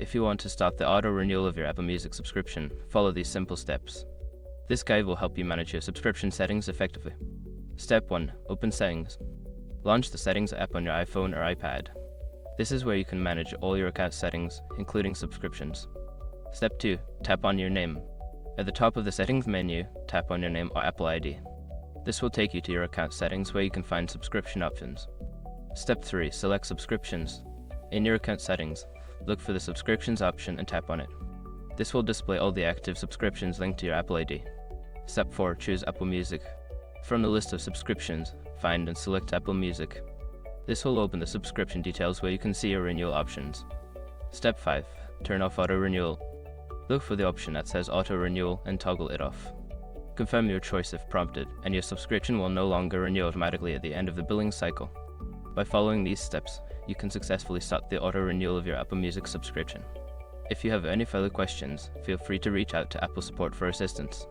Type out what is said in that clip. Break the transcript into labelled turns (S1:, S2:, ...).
S1: If you want to stop the auto-renewal of your Apple Music subscription, follow these simple steps. This guide will help you manage your subscription settings effectively. Step 1. Open Settings. Launch the Settings app on your iPhone or iPad. This is where you can manage all your account settings, including subscriptions. Step 2. Tap on your name. At the top of the Settings menu, tap on your name or Apple ID. This will take you to your account settings where you can find subscription options. Step 3. Select Subscriptions. In your account settings, look for the Subscriptions option and tap on it. This will display all the active subscriptions linked to your Apple ID. Step 4. Choose Apple Music. From the list of subscriptions, find and select Apple Music. This will open the subscription details where you can see your renewal options. Step 5. Turn off Auto Renewal. Look for the option that says Auto Renewal and toggle it off. Confirm your choice if prompted, and your subscription will no longer renew automatically at the end of the billing cycle. By following these steps, you can successfully start the auto renewal of your Apple Music subscription. If you have any further questions, feel free to reach out to Apple support for assistance.